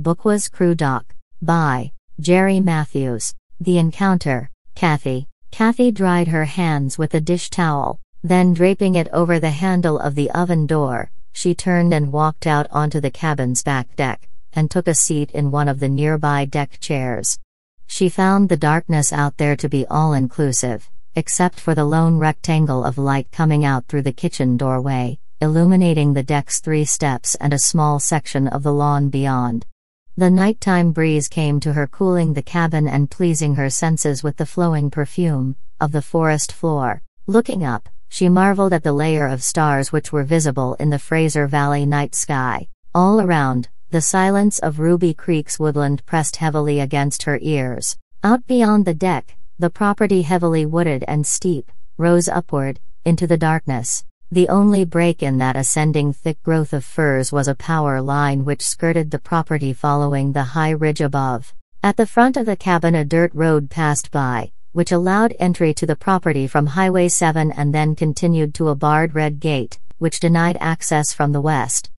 Bukwas Crew Doc. By Jerry Matthews. The encounter. Kathy. Kathy dried her hands with a dish towel, then draping it over the handle of the oven door, she turned and walked out onto the cabin's back deck, and took a seat in one of the nearby deck chairs. She found the darkness out there to be all-inclusive, except for the lone rectangle of light coming out through the kitchen doorway, illuminating the deck's 3 steps and a small section of the lawn beyond. The nighttime breeze came to her, cooling the cabin and pleasing her senses with the flowing perfume of the forest floor. Looking up, she marveled at the layer of stars which were visible in the Fraser Valley night sky. All around, the silence of Ruby Creek's woodland pressed heavily against her ears. Out beyond the deck, the property, heavily wooded and steep, rose upward into the darkness. The only break in that ascending thick growth of firs was a power line which skirted the property following the high ridge above. At the front of the cabin a dirt road passed by, which allowed entry to the property from Highway 7 and then continued to a barred red gate, which denied access from the west.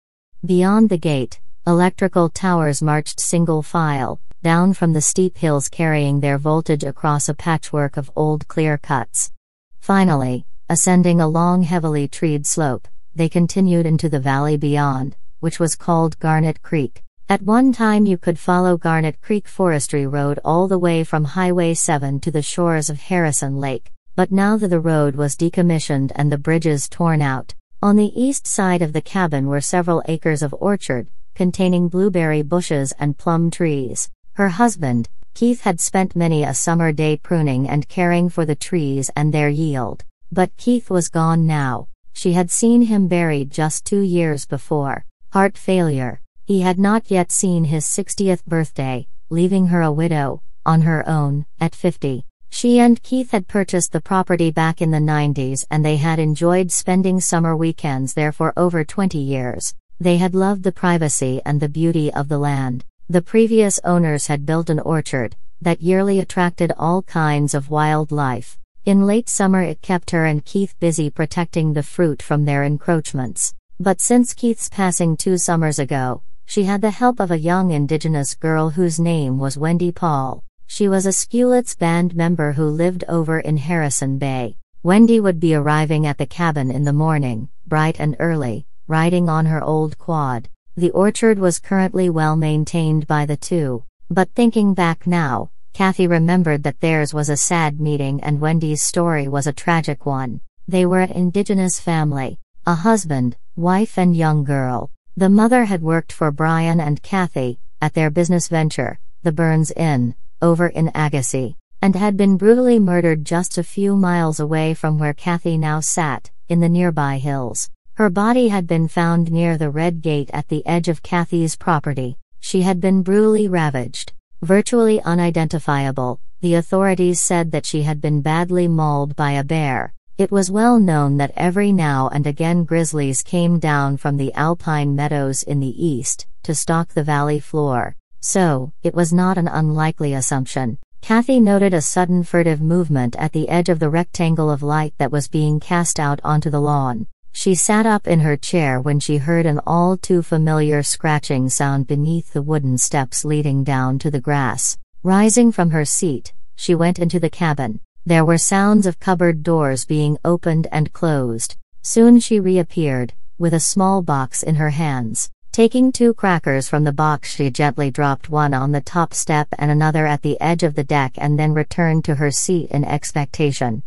Beyond the gate, electrical towers marched single file, down from the steep hills carrying their voltage across a patchwork of old clear cuts. Finally, ascending a long heavily treed slope, they continued into the valley beyond, which was called Garnet Creek. At one time you could follow Garnet Creek Forestry Road all the way from Highway 7 to the shores of Harrison Lake, but now that the road was decommissioned and the bridges torn out, on the east side of the cabin were several acres of orchard, containing blueberry bushes and plum trees. Her husband, Keith, had spent many a summer day pruning and caring for the trees and their yield. But Keith was gone now. She had seen him buried just 2 years before. Heart failure. He had not yet seen his 60th birthday, leaving her a widow, on her own, at 50. She and Keith had purchased the property back in the 90s and they had enjoyed spending summer weekends there for over 20 years. They had loved the privacy and the beauty of the land. The previous owners had built an orchard that yearly attracted all kinds of wildlife. In late summer it kept her and Keith busy protecting the fruit from their encroachments. But since Keith's passing 2 summers ago, she had the help of a young indigenous girl whose name was Wendy Paul. She was a Skulets band member who lived over in Harrison Bay. Wendy would be arriving at the cabin in the morning, bright and early, riding on her old quad. The orchard was currently well maintained by the two, but thinking back now, Kathy remembered that theirs was a sad meeting and Wendy's story was a tragic one. They were an indigenous family, a husband, wife and young girl. The mother had worked for Brian and Kathy, at their business venture, the Burns Inn, over in Agassiz, and had been brutally murdered just a few miles away from where Kathy now sat, in the nearby hills. Her body had been found near the red gate at the edge of Kathy's property. She had been brutally ravaged. Virtually unidentifiable, the authorities said that she had been badly mauled by a bear. It was well known that every now and again grizzlies came down from the alpine meadows in the east to stalk the valley floor, so it was not an unlikely assumption. Kathy noted a sudden furtive movement at the edge of the rectangle of light that was being cast out onto the lawn. She sat up in her chair when she heard an all too familiar scratching sound beneath the wooden steps leading down to the grass. Rising from her seat, she went into the cabin. There were sounds of cupboard doors being opened and closed. Soon she reappeared, with a small box in her hands. Taking 2 crackers from the box, she gently dropped one on the top step and another at the edge of the deck and then returned to her seat in expectation.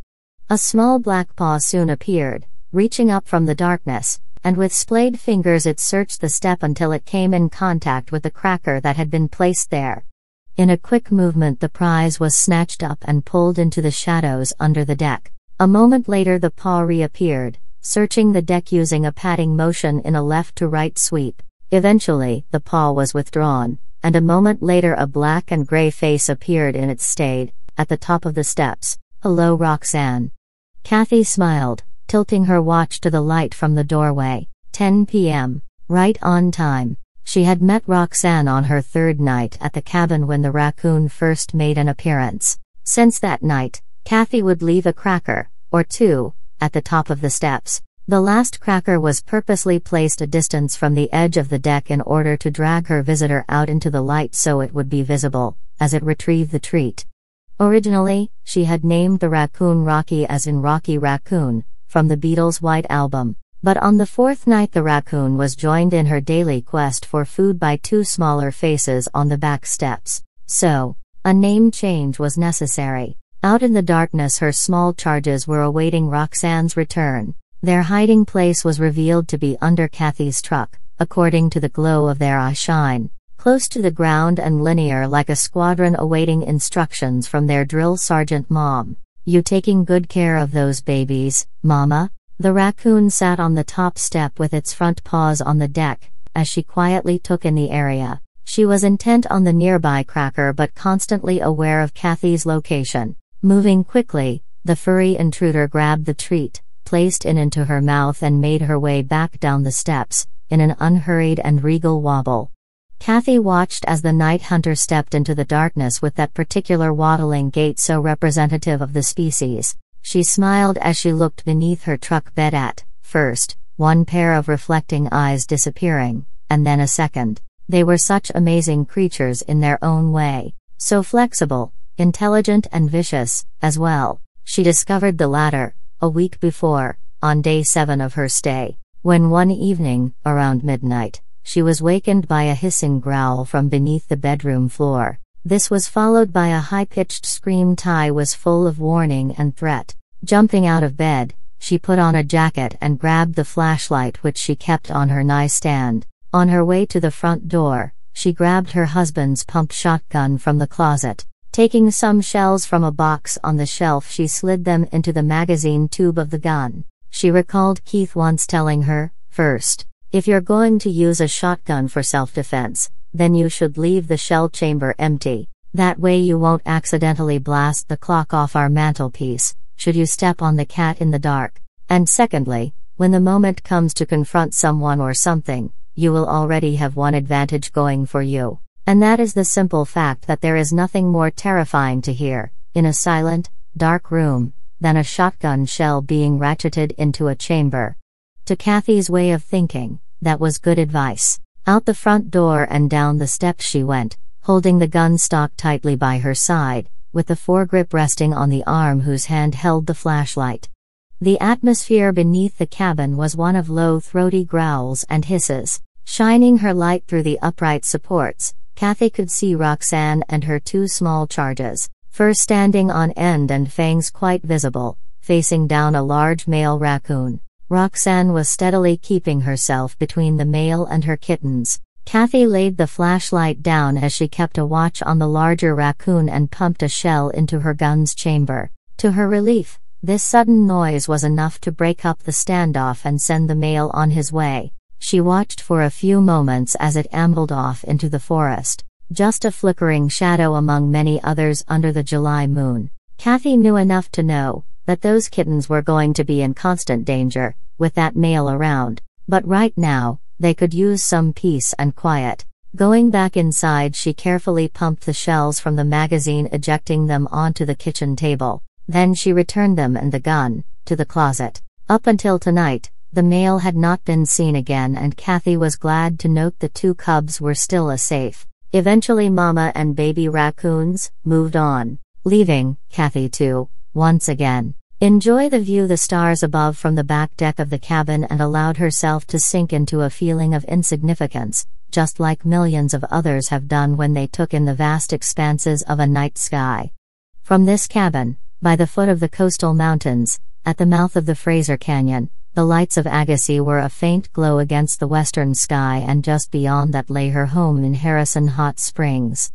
A small black paw soon appeared, reaching up from the darkness, and with splayed fingers it searched the step until it came in contact with the cracker that had been placed there. In a quick movement the prize was snatched up and pulled into the shadows under the deck. A moment later the paw reappeared, searching the deck using a patting motion in a left-to-right sweep. Eventually, the paw was withdrawn, and a moment later a black and gray face appeared in its stead, at the top of the steps. "Hello, Roxanne." Kathy smiled, tilting her watch to the light from the doorway. 10 p.m. Right on time. She had met Roxanne on her 3rd night at the cabin when the raccoon first made an appearance. Since that night, Kathy would leave a cracker, or 2, at the top of the steps. The last cracker was purposely placed a distance from the edge of the deck in order to drag her visitor out into the light so it would be visible as it retrieved the treat. Originally, she had named the raccoon Rocky, as in Rocky Raccoon, from the Beatles' White Album. But on the fourth night the raccoon was joined in her daily quest for food by two smaller faces on the back steps. So, a name change was necessary. Out in the darkness her small charges were awaiting Roxanne's return. Their hiding place was revealed to be under Kathy's truck, according to the glow of their eye shine, close to the ground and linear like a squadron awaiting instructions from their drill sergeant. "Mom, you taking good care of those babies, Mama?" The raccoon sat on the top step with its front paws on the deck, as she quietly took in the area. She was intent on the nearby cracker but constantly aware of Kathy's location. Moving quickly, the furry intruder grabbed the treat, placed it into her mouth and made her way back down the steps, in an unhurried and regal wobble. Kathy watched as the night hunter stepped into the darkness with that particular waddling gait so representative of the species. She smiled as she looked beneath her truck bed at, first, one pair of reflecting eyes disappearing, and then a second. They were such amazing creatures in their own way, so flexible, intelligent and vicious, as well. She discovered the latter a week before, on day 7 of her stay, when one evening, around midnight, she was wakened by a hissing growl from beneath the bedroom floor. This was followed by a high-pitched scream. Ty was full of warning and threat. Jumping out of bed, she put on a jacket and grabbed the flashlight which she kept on her nightstand. On her way to the front door, she grabbed her husband's pump shotgun from the closet. Taking some shells from a box on the shelf, she slid them into the magazine tube of the gun. She recalled Keith once telling her, "First, if you're going to use a shotgun for self-defense, then you should leave the shell chamber empty. That way you won't accidentally blast the clock off our mantelpiece, should you step on the cat in the dark. And secondly, when the moment comes to confront someone or something, you will already have one advantage going for you. And that is the simple fact that there is nothing more terrifying to hear, in a silent, dark room, than a shotgun shell being ratcheted into a chamber." To Kathy's way of thinking, that was good advice. Out the front door and down the steps she went, holding the gun stock tightly by her side, with the foregrip resting on the arm whose hand held the flashlight. The atmosphere beneath the cabin was one of low throaty growls and hisses. Shining her light through the upright supports, Kathy could see Roxanne and her two small charges, fur standing on end and fangs quite visible, facing down a large male raccoon. Roxanne was steadily keeping herself between the male and her kittens. Kathy laid the flashlight down as she kept a watch on the larger raccoon and pumped a shell into her gun's chamber. To her relief, this sudden noise was enough to break up the standoff and send the male on his way. She watched for a few moments as it ambled off into the forest, just a flickering shadow among many others under the July moon. Kathy knew enough to know that those kittens were going to be in constant danger, with that male around, but right now, they could use some peace and quiet. Going back inside, she carefully pumped the shells from the magazine, ejecting them onto the kitchen table. Then she returned them and the gun to the closet. Up until tonight, the male had not been seen again, and Kathy was glad to note the two cubs were still safe. Eventually Mama and baby raccoons moved on, leaving Kathy to, once again, enjoy the view the stars above from the back deck of the cabin, and allowed herself to sink into a feeling of insignificance, just like millions of others have done when they took in the vast expanses of a night sky. From this cabin, by the foot of the coastal mountains, at the mouth of the Fraser Canyon, the lights of Agassiz were a faint glow against the western sky, and just beyond that lay her home in Harrison Hot Springs,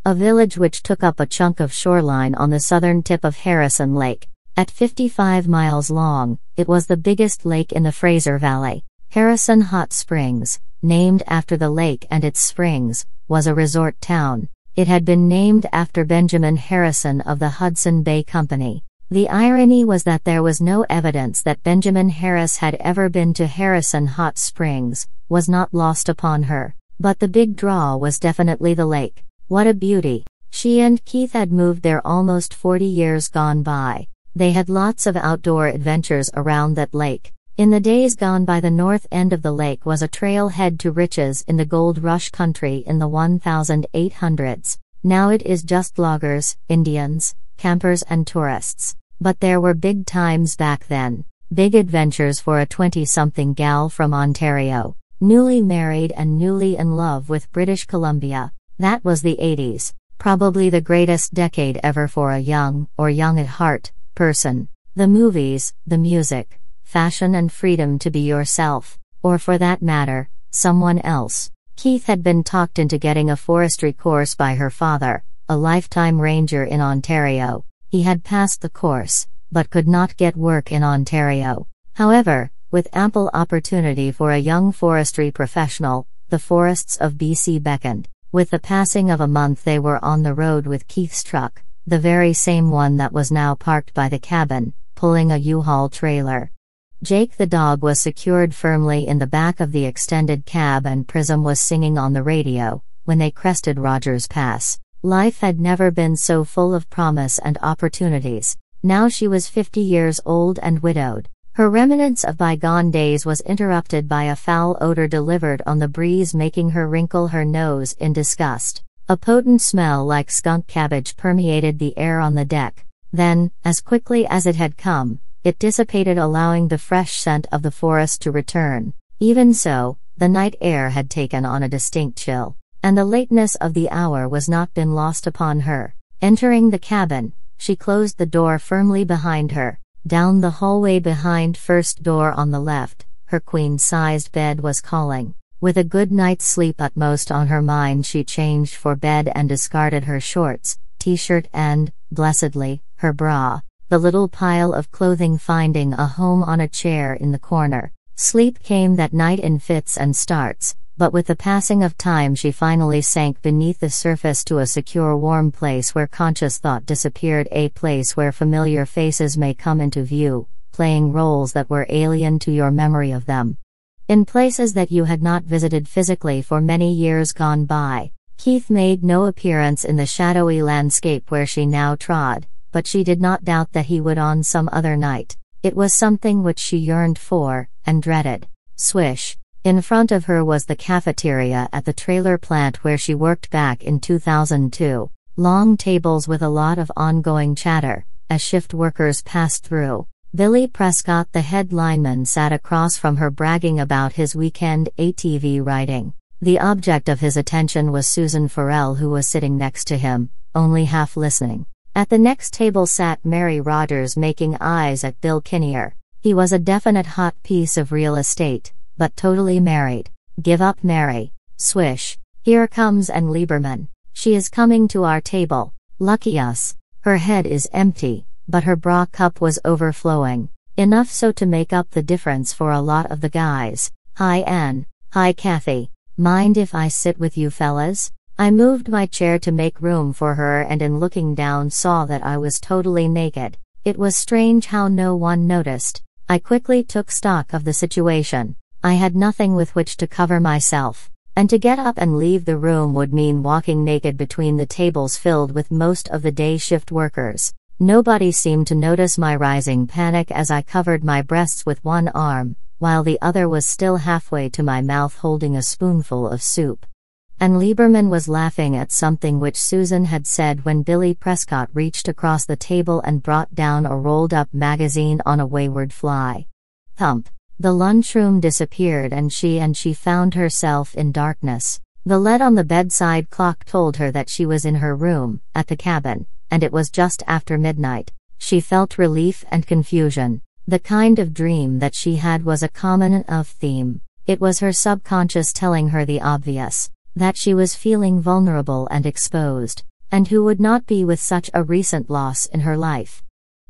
a village which took up a chunk of shoreline on the southern tip of Harrison Lake. At 55 miles long, it was the biggest lake in the Fraser Valley. Harrison Hot Springs, named after the lake and its springs, was a resort town. It had been named after Benjamin Harrison of the Hudson Bay Company. The irony was that there was no evidence that Benjamin Harris had ever been to Harrison Hot Springs, was not lost upon her. But the big draw was definitely the lake. What a beauty! She and Keith had moved there almost 40 years gone by. They had lots of outdoor adventures around that lake. In the days gone by, the north end of the lake was a trailhead to riches in the gold rush country in the 1800s. Now it is just loggers, Indians, campers and tourists. But there were big times back then. Big adventures for a 20-something gal from Ontario, newly married and newly in love with British Columbia. That was the 80s, probably the greatest decade ever for a young, or young at heart, person. The movies, the music, fashion and freedom to be yourself, or for that matter, someone else. Keith had been talked into getting a forestry course by her father, a lifetime ranger in Ontario. He had passed the course, but could not get work in Ontario. However, with ample opportunity for a young forestry professional, the forests of BC beckoned. With the passing of a month, they were on the road with Keith's truck, the very same one that was now parked by the cabin, pulling a U-Haul trailer. Jake the dog was secured firmly in the back of the extended cab, and Prism was singing on the radio. When they crested Rogers Pass, life had never been so full of promise and opportunities. Now she was 50 years old and widowed. Her remnants of bygone days was interrupted by a foul odor delivered on the breeze, making her wrinkle her nose in disgust. A potent smell like skunk cabbage permeated the air on the deck. Then, as quickly as it had come, it dissipated, allowing the fresh scent of the forest to return. Even so, the night air had taken on a distinct chill, and the lateness of the hour was not been lost upon her. Entering the cabin, she closed the door firmly behind her. Down the hallway behind, first door on the left, her queen-sized bed was calling. With a good night's sleep utmost on her mind, she changed for bed and discarded her shorts, t-shirt and, blessedly, her bra. The little pile of clothing finding a home on a chair in the corner. Sleep came that night in fits and starts, but with the passing of time she finally sank beneath the surface to a secure, warm place where conscious thought disappeared, a place where familiar faces may come into view, playing roles that were alien to your memory of them. In places that you had not visited physically for many years gone by. Keith made no appearance in the shadowy landscape where she now trod, but she did not doubt that he would on some other night. It was something which she yearned for, and dreaded. Swish. In front of her was the cafeteria at the trailer plant where she worked back in 2002. Long tables with a lot of ongoing chatter, as shift workers passed through. Billy Prescott, the head lineman, sat across from her, bragging about his weekend ATV riding. The object of his attention was Susan Farrell, who was sitting next to him, only half listening. At the next table sat Mary Rogers, making eyes at Bill Kinnear. He was a definite hot piece of real estate, but totally married. Give up, Mary. Swish. Here comes Ann Lieberman. She is coming to our table. Lucky us. Her head is empty, but her bra cup was overflowing. Enough so to make up the difference for a lot of the guys. Hi Ann. Hi Kathy. Mind if I sit with you fellas? I moved my chair to make room for her, and in looking down saw that I was totally naked. It was strange how no one noticed. I quickly took stock of the situation. I had nothing with which to cover myself, and to get up and leave the room would mean walking naked between the tables filled with most of the day shift workers. Nobody seemed to notice my rising panic as I covered my breasts with one arm, while the other was still halfway to my mouth holding a spoonful of soup. And Lieberman was laughing at something which Susan had said when Billy Prescott reached across the table and brought down a rolled-up magazine on a wayward fly. Thump. The lunchroom disappeared and she found herself in darkness. The lead on the bedside clock told her that she was in her room, at the cabin, and it was just after midnight. She felt relief and confusion. The kind of dream that she had was a common enough theme. It was her subconscious telling her the obvious. That she was feeling vulnerable and exposed, and who would not be with such a recent loss in her life?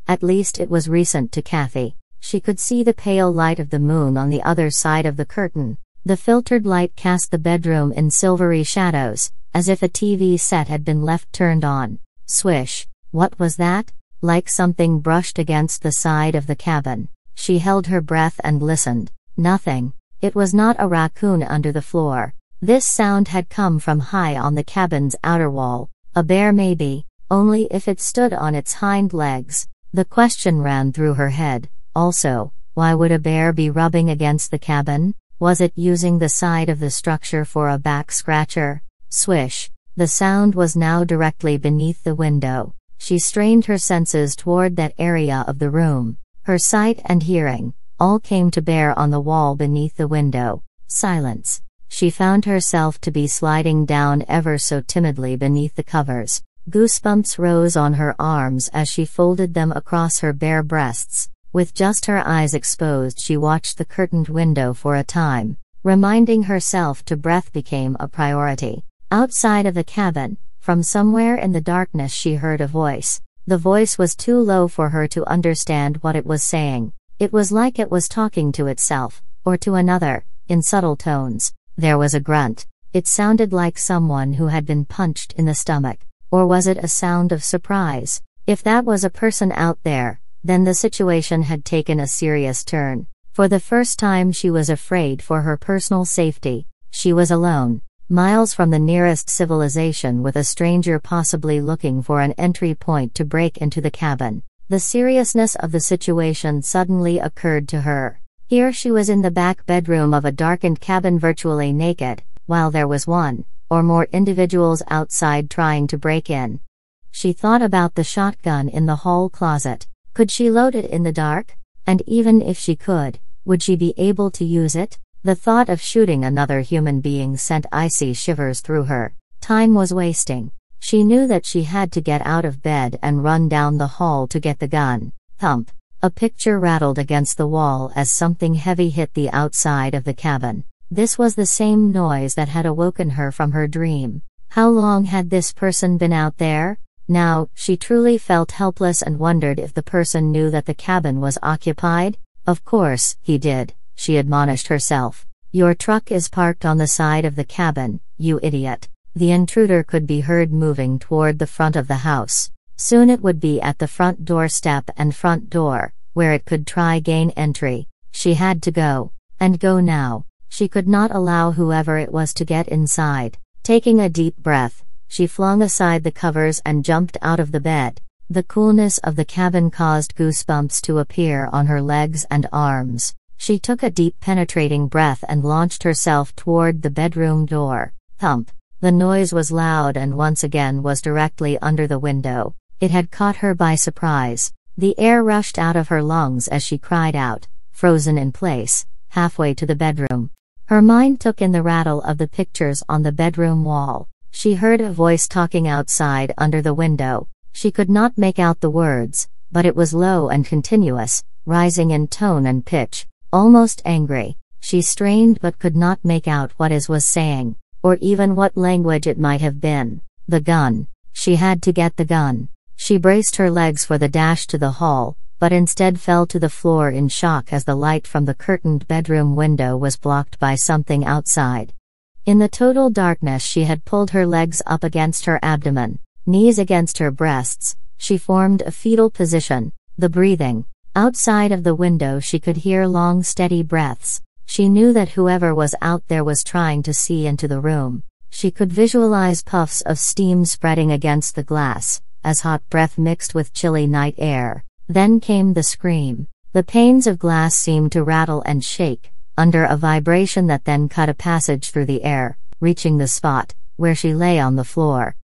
At least it was recent to Kathy. She could see the pale light of the moon on the other side of the curtain. The filtered light cast the bedroom in silvery shadows, as if a TV set had been left turned on. Swish. What was that? Like something brushed against the side of the cabin. She held her breath and listened. Nothing. It was not a raccoon under the floor. This sound had come from high on the cabin's outer wall. A bear maybe, only if it stood on its hind legs. The question ran through her head. Also, Why would a bear be rubbing against the cabin? Was it using the side of the structure for a back scratcher? Swish. The sound was now directly beneath the window. She strained her senses toward that area of the room. Her sight and hearing all came to bear on the wall beneath the window. Silence. She found herself to be sliding down ever so timidly beneath the covers. Goosebumps rose on her arms as she folded them across her bare breasts. With just her eyes exposed, she watched the curtained window for a time. Reminding herself to breath became a priority. Outside of the cabin, from somewhere in the darkness, she heard a voice. The voice was too low for her to understand what it was saying. It was like it was talking to itself, or to another, in subtle tones. There was a grunt. It sounded like someone who had been punched in the stomach. Or was it a sound of surprise? If that was a person out there, then the situation had taken a serious turn. For the first time she was afraid for her personal safety. She was alone, miles from the nearest civilization, with a stranger possibly looking for an entry point to break into the cabin. The seriousness of the situation suddenly occurred to her. Here she was in the back bedroom of a darkened cabin, virtually naked, while there was one or more individuals outside trying to break in. She thought about the shotgun in the hall closet. Could she load it in the dark? And even if she could, would she be able to use it? The thought of shooting another human being sent icy shivers through her. Time was wasting. She knew that she had to get out of bed and run down the hall to get the gun. Thump. A picture rattled against the wall as something heavy hit the outside of the cabin. This was the same noise that had awoken her from her dream. How long had this person been out there? Now, she truly felt helpless and wondered if the person knew that the cabin was occupied. Of course, he did, she admonished herself. Your truck is parked on the side of the cabin, you idiot. The intruder could be heard moving toward the front of the house. Soon it would be at the front doorstep and front door, where it could try gain entry. She had to go. And go now. She could not allow whoever it was to get inside. Taking a deep breath, she flung aside the covers and jumped out of the bed. The coolness of the cabin caused goosebumps to appear on her legs and arms. She took a deep penetrating breath and launched herself toward the bedroom door. Thump. The noise was loud and once again was directly under the window. It had caught her by surprise. The air rushed out of her lungs as she cried out, frozen in place, halfway to the bedroom. Her mind took in the rattle of the pictures on the bedroom wall. She heard a voice talking outside under the window. She could not make out the words, but it was low and continuous, rising in tone and pitch, almost angry. She strained but could not make out what it was saying, or even what language it might have been. The gun. She had to get the gun. She braced her legs for the dash to the hall, but instead fell to the floor in shock as the light from the curtained bedroom window was blocked by something outside. In the total darkness, she had pulled her legs up against her abdomen, knees against her breasts. She formed a fetal position. The breathing. Outside of the window she could hear long steady breaths. She knew that whoever was out there was trying to see into the room. She could visualize puffs of steam spreading against the glass, as hot breath mixed with chilly night air. Then came the scream. The panes of glass seemed to rattle and shake, under a vibration that then cut a passage through the air, reaching the spot where she lay on the floor.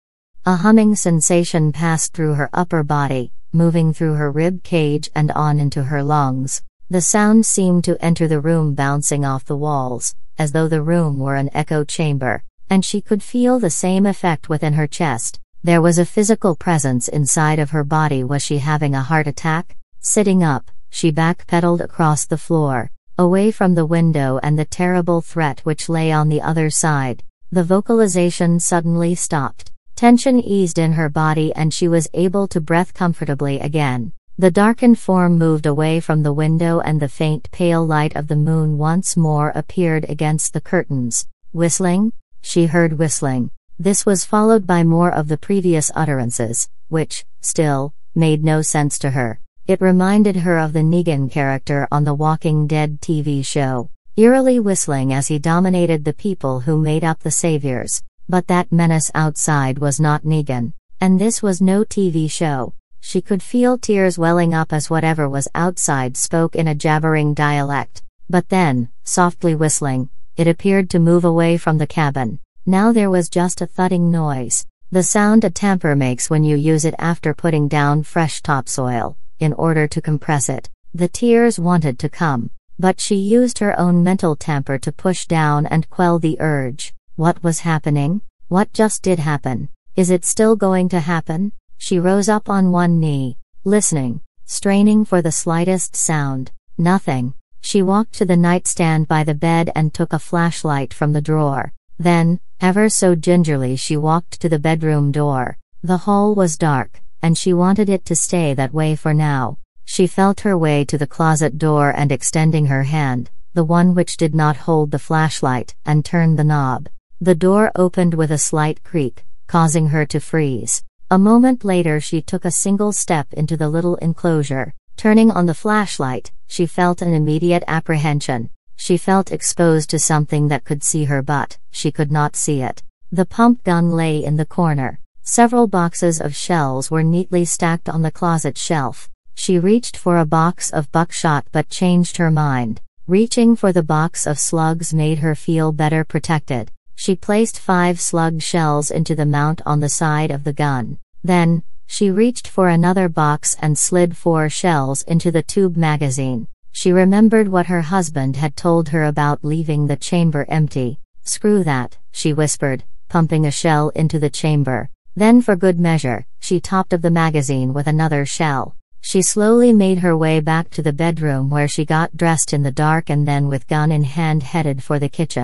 A humming sensation passed through her upper body, moving through her rib cage and on into her lungs. The sound seemed to enter the room, bouncing off the walls, as though the room were an echo chamber, and she could feel the same effect within her chest. There was a physical presence inside of her body. Was she having a heart attack? Sitting up, she backpedaled across the floor, away from the window and the terrible threat which lay on the other side. The vocalization suddenly stopped. Tension eased in her body and she was able to breathe comfortably again. The darkened form moved away from the window and the faint pale light of the moon once more appeared against the curtains. Whistling? She heard whistling. This was followed by more of the previous utterances, which, still, made no sense to her. It reminded her of the Negan character on the Walking Dead TV show, eerily whistling as he dominated the people who made up the Saviors. But that menace outside was not Negan, and this was no TV show. She could feel tears welling up as whatever was outside spoke in a jabbering dialect. But then, softly whistling, it appeared to move away from the cabin. Now there was just a thudding noise. The sound a tamper makes when you use it after putting down fresh topsoil, in order to compress it. The tears wanted to come, but she used her own mental tamper to push down and quell the urge. What was happening? What just did happen? Is it still going to happen? She rose up on one knee, listening, straining for the slightest sound. Nothing. She walked to the nightstand by the bed and took a flashlight from the drawer. Then, ever so gingerly, she walked to the bedroom door. The hall was dark, and she wanted it to stay that way for now. She felt her way to the closet door and, extending her hand, the one which did not hold the flashlight, and turned the knob. The door opened with a slight creak, causing her to freeze. A moment later she took a single step into the little enclosure. Turning on the flashlight, she felt an immediate apprehension. She felt exposed to something that could see her, but she could not see it. The pump gun lay in the corner. Several boxes of shells were neatly stacked on the closet shelf. She reached for a box of buckshot but changed her mind. Reaching for the box of slugs made her feel better protected. She placed 5 slug shells into the mount on the side of the gun. Then, she reached for another box and slid 4 shells into the tube magazine. She remembered what her husband had told her about leaving the chamber empty. "Screw that," she whispered, pumping a shell into the chamber. Then, for good measure, she topped of the magazine with another shell. She slowly made her way back to the bedroom where she got dressed in the dark and then, with gun in hand, headed for the kitchen.